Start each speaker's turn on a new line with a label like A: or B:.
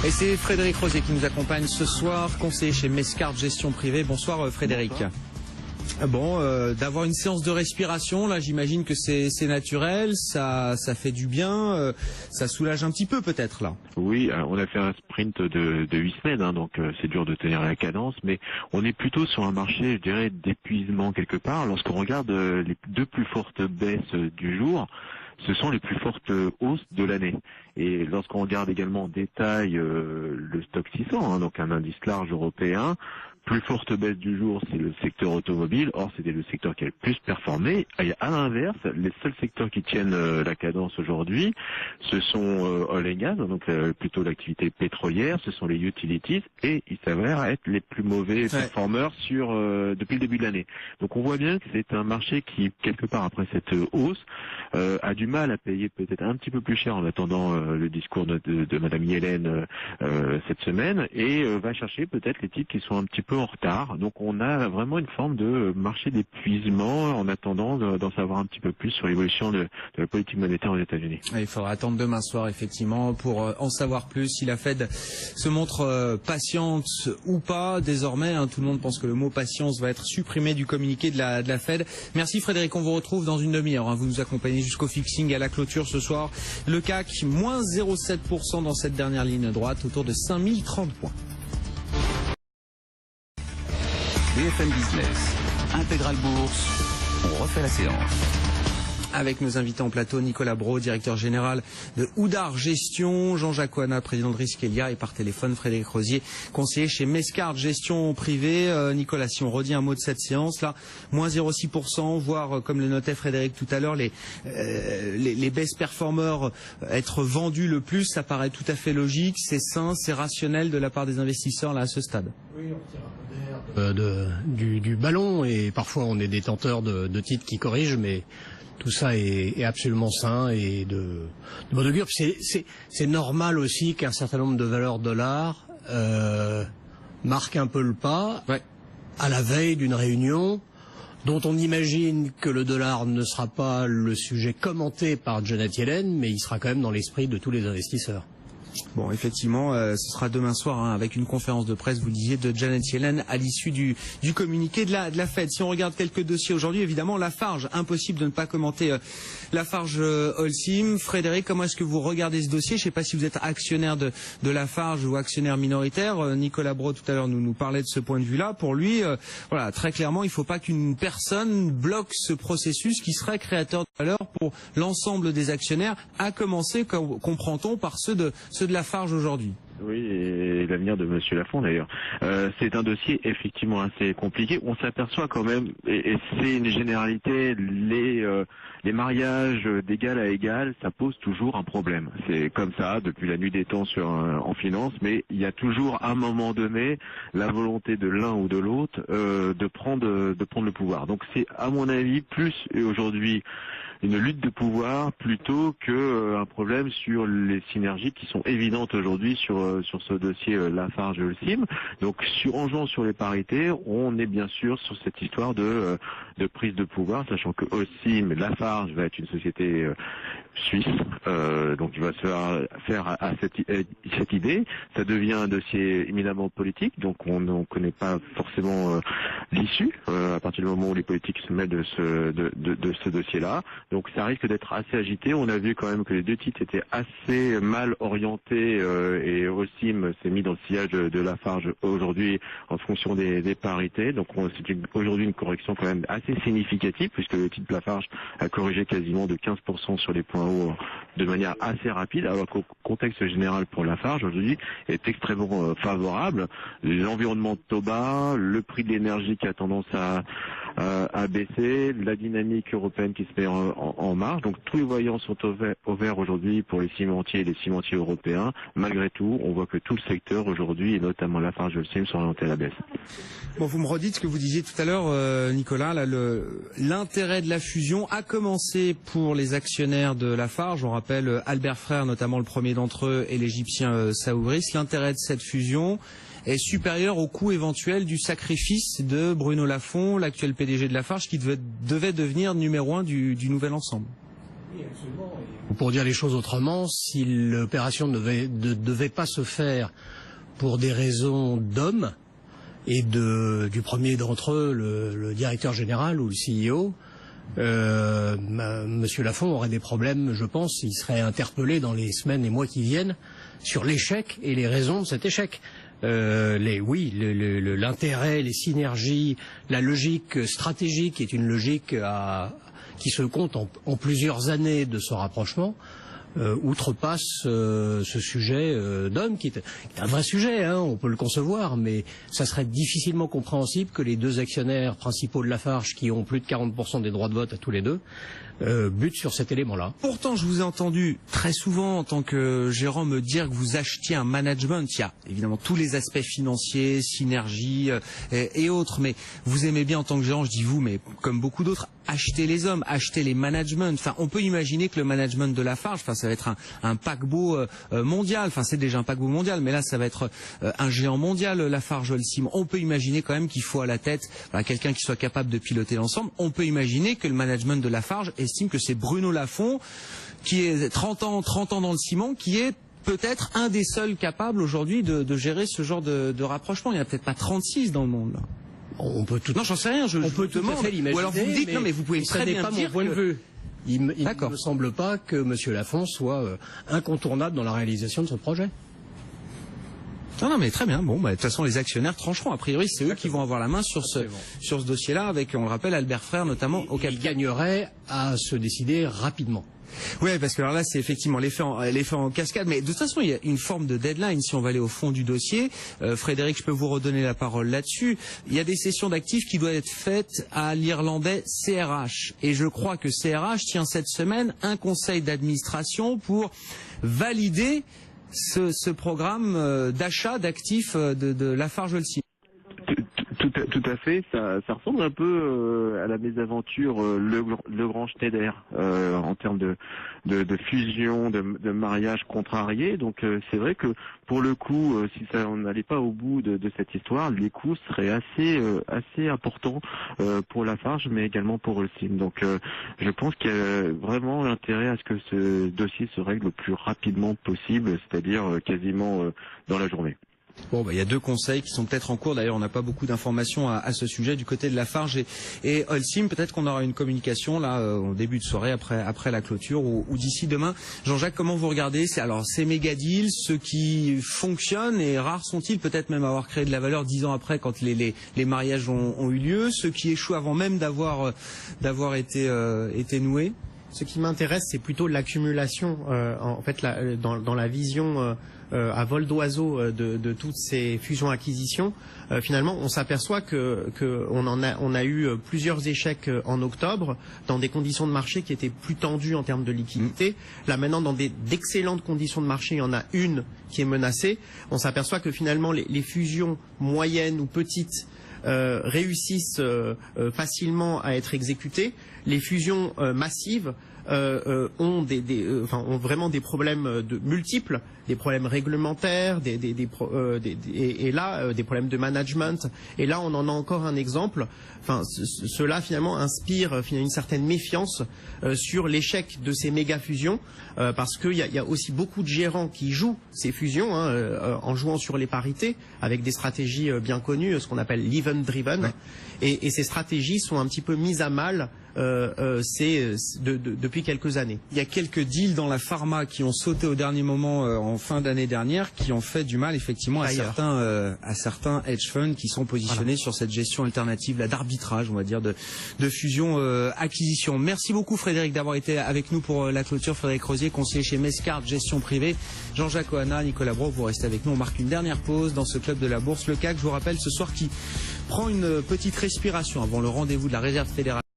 A: Et c'est Frédéric Rosier qui nous accompagne ce soir, conseiller chez Mescart Gestion Privée. Bonsoir Frédéric. Bonsoir. Bon, d'avoir une séance de respiration, là j'imagine que c'est naturel, ça fait du bien, ça soulage un petit peu peut-être là.
B: Oui, on a fait un sprint de 8 semaines, hein, donc c'est dur de tenir la cadence, mais on est plutôt sur un marché, je dirais, d'épuisement quelque part. Lorsqu'on regarde les deux plus fortes baisses du jour, ce sont les plus fortes hausses de l'année. Et lorsqu'on regarde également en détail le stock 600, hein, donc un indice large européen, plus forte baisse du jour, c'est le secteur automobile. Or, c'était le secteur qui a le plus performé. Et à l'inverse, les seuls secteurs qui tiennent la cadence aujourd'hui, ce sont oil and gas, donc plutôt l'activité pétrolière, ce sont les utilities, et ils s'avèrent être les plus mauvais performeurs depuis le début de l'année. Donc, on voit bien que c'est un marché qui, quelque part après cette hausse, a du mal à payer peut-être un petit peu plus cher en attendant le discours de Madame Yellen cette semaine, et va chercher peut-être les titres qui sont un petit peu en retard. Donc on a vraiment une forme de marché d'épuisement en attendant d'en savoir un petit peu plus sur l'évolution de la politique monétaire aux États-Unis.
A: Il faudra attendre demain soir effectivement pour en savoir plus si la Fed se montre patiente ou pas. Désormais, hein, tout le monde pense que le mot patience va être supprimé du communiqué de la Fed. Merci Frédéric, on vous retrouve dans une demi-heure. Hein. Vous nous accompagnez jusqu'au fixing à la clôture ce soir. Le CAC, moins 0,7% dans cette dernière ligne droite, autour de 5030 points.
C: BFM Business, Intégral Bourse, on refait la séance.
A: Avec nos invités en plateau, Nicolas Brault, directeur général de Oudart Gestion, Jean-Jacques Ouana, président de Risquelia, et par téléphone Frédéric Rosier, conseiller chez Mescart Gestion Privée. Nicolas, si on redit un mot de cette séance, là, moins 0,6%, voire, comme le notait Frédéric tout à l'heure, les best performers être vendus le plus, ça paraît tout à fait logique, c'est sain, c'est rationnel de la part des investisseurs là à ce stade.
D: Oui, on tire un peu d'air du ballon, et parfois on est détenteur de titres qui corrigent, mais tout ça est absolument sain et de bonne augure. C'est normal aussi qu'un certain nombre de valeurs dollars marquent un peu le pas à la veille d'une réunion dont on imagine que le dollar ne sera pas le sujet commenté par Janet Yellen, mais il sera quand même dans l'esprit de tous les investisseurs.
A: Bon, effectivement, ce sera demain soir hein, avec une conférence de presse, vous le disiez, de Janet Yellen à l'issue du communiqué de la Fed. Si on regarde quelques dossiers aujourd'hui, évidemment, Lafarge, impossible de ne pas commenter Lafarge Holcim. Frédéric, comment est-ce que vous regardez ce dossier? Je ne sais pas si vous êtes actionnaire de Lafarge ou actionnaire minoritaire. Nicolas Brault tout à l'heure nous parlait de ce point de vue-là. Pour lui, voilà, très clairement, il ne faut pas qu'une personne bloque ce processus qui serait créateur de valeur pour l'ensemble des actionnaires, à commencer, comprend-on, par ceux de Lafarge aujourd'hui.
B: Oui, et l'avenir de Monsieur Lafond d'ailleurs. C'est un dossier effectivement assez compliqué. On s'aperçoit quand même, et c'est une généralité, les mariages d'égal à égal, ça pose toujours un problème. C'est comme ça depuis la nuit des temps en finance, mais il y a toujours à un moment donné la volonté de l'un ou de l'autre de prendre le pouvoir. Donc c'est à mon avis plus aujourd'hui une lutte de pouvoir plutôt que un problème sur les synergies qui sont évidentes aujourd'hui sur ce dossier Lafarge-Holcim. Donc en jouant sur les parités, on est bien sûr sur cette histoire de prise de pouvoir, sachant que Holcim, Lafarge va être une société suisse, donc il va se faire à cette idée. Ça devient un dossier éminemment politique, donc on ne connaît pas forcément l'issue à partir du moment où les politiques se mêlent de ce dossier-là. Donc ça risque d'être assez agité. On a vu quand même que les deux titres étaient assez mal orientés et Holcim s'est mis dans le sillage de Lafarge aujourd'hui en fonction des parités. Donc c'est aujourd'hui une correction quand même assez significative puisque le titre Lafarge a corrigé quasiment de 15% sur les points hauts de manière assez rapide, alors qu'au contexte général pour Lafarge aujourd'hui est extrêmement favorable. L'environnement de taux bas, le prix de l'énergie qui a tendance à baisser, la dynamique européenne qui se met en marche. Donc tous les voyants sont au vert aujourd'hui pour les cimentiers et les cimentiers européens. Malgré tout, on voit que tout le secteur aujourd'hui, et notamment Lafarge Holcim, sont orientés à la baisse.
A: Bon, vous me redites ce que vous disiez tout à l'heure, Nicolas, là, l'intérêt de la fusion a commencé pour les actionnaires de Lafarge. On rappelle Albert Frère, notamment le premier d'entre eux, et l'Égyptien Saoubris. L'intérêt de cette fusion est supérieur au coût éventuel du sacrifice de Bruno Lafond, l'actuel PDG de Lafarge, qui devait devenir numéro 1 du nouvel ensemble.
D: Pour dire les choses autrement, si l'opération ne devait pas se faire pour des raisons d'hommes et du premier d'entre eux, le directeur général ou le CEO, Monsieur Lafond aurait des problèmes, je pense. Il serait interpellé dans les semaines et mois qui viennent sur l'échec et les raisons de cet échec. L'intérêt, les synergies, la logique stratégique est une logique qui se compte en plusieurs années de ce rapprochement. Outrepasse ce sujet d'homme qui est un vrai sujet, hein, on peut le concevoir, mais ça serait difficilement compréhensible que les deux actionnaires principaux de Lafarge, qui ont plus de 40% des droits de vote à tous les deux, butent sur cet élément-là.
A: Pourtant, je vous ai entendu très souvent en tant que gérant me dire que vous achetiez un management. Il y a évidemment tous les aspects financiers, synergie et autres, mais vous aimez bien en tant que gérant, je dis vous, mais comme beaucoup d'autres, acheter les hommes, acheter les managements. Enfin, on peut imaginer que le management de Lafarge, ça va être un paquebot mondial. Enfin, c'est déjà un paquebot mondial, mais là, ça va être un géant mondial, Lafarge Holcim. On peut imaginer quand même qu'il faut à la tête quelqu'un qui soit capable de piloter l'ensemble. On peut imaginer que le management de Lafarge estime que c'est Bruno Lafond, qui est 30 ans dans le ciment, qui est peut-être un des seuls capables aujourd'hui de gérer ce genre de rapprochement. Il n'y en a peut-être pas 36 dans le monde, là.
D: On peut tout.
A: Non, j'en sais rien.
D: On peut tout à fait l'imaginer.
A: Ou alors vous me dites non, mais vous pouvez très bien
D: pas
A: dire
D: mon point de vue. Il ne me semble pas que M. Lafond soit incontournable dans la réalisation de ce projet.
A: Non, mais très bien. Bon, de toute façon, les actionnaires trancheront. A priori, c'est eux qui vont avoir la main sur ce dossier-là, avec, on le rappelle, Albert Frère notamment au capital.
D: Il gagnerait à se décider rapidement.
A: Oui, parce que alors là, c'est effectivement l'effet en cascade. Mais de toute façon, il y a une forme de deadline si on va aller au fond du dossier. Frédéric, je peux vous redonner la parole là-dessus. Il y a des cessions d'actifs qui doivent être faites à l'Irlandais CRH. Et je crois que CRH tient cette semaine un conseil d'administration pour valider ce programme d'achat d'actifs de Lafarge Holcim.
B: Tout à fait, ça ressemble un peu à la mésaventure Le Grand Schneider en termes de fusion, de mariage contrarié. Donc c'est vrai que pour le coup, si on n'allait pas au bout de cette histoire, les coûts seraient assez importants pour Lafarge, mais également pour Holcim. Donc je pense qu'il y a vraiment intérêt à ce que ce dossier se règle le plus rapidement possible, c'est-à-dire quasiment dans la journée.
A: Bon, il y a deux conseils qui sont peut-être en cours. D'ailleurs, on n'a pas beaucoup d'informations à ce sujet du côté de Lafarge et Holcim. Peut-être qu'on aura une communication là au début de soirée après la clôture ou d'ici demain. Jean-Jacques, comment vous regardez ces méga deals, ceux qui fonctionnent et rares sont-ils, peut-être même avoir créé de la valeur 10 ans après quand les mariages ont eu lieu, ceux qui échouent avant même d'avoir été noués?
E: Ce qui m'intéresse, c'est plutôt l'accumulation, en fait, dans la vision à vol d'oiseau de toutes ces fusions-acquisitions. Finalement, on s'aperçoit on a eu plusieurs échecs en octobre dans des conditions de marché qui étaient plus tendues en termes de liquidité. Là, maintenant, dans d'excellentes conditions de marché, il y en a une qui est menacée. On s'aperçoit que finalement, les fusions moyennes ou petites réussissent facilement à être exécutées. Les fusions massives ont vraiment des problèmes multiples, des problèmes réglementaires, et là des problèmes de management. Et là, on en a encore un exemple. Enfin, cela finalement inspire une certaine méfiance sur l'échec de ces méga fusions, parce qu'il y a aussi beaucoup de gérants qui jouent ces fusions en jouant sur les parités avec des stratégies bien connues, ce qu'on appelle l'event driven. Ouais. Et ces stratégies sont un petit peu mises à mal depuis quelques années.
A: Il y a quelques deals dans la pharma qui ont sauté au dernier moment en fin d'année dernière, qui ont fait du mal effectivement à certains hedge funds qui sont positionnés sur cette gestion alternative, là, d'arbitrage, on va dire, de fusion-acquisition. Merci beaucoup Frédéric d'avoir été avec nous pour la clôture. Frédéric Rosier, conseiller chez Mescart Gestion Privée. Jean-Jacques Ohana, Nicolas Brault, vous restez avec nous. On marque une dernière pause dans ce club de la bourse, le CAC, je vous rappelle, ce soir qui prend une petite respiration avant le rendez-vous de la Réserve fédérale.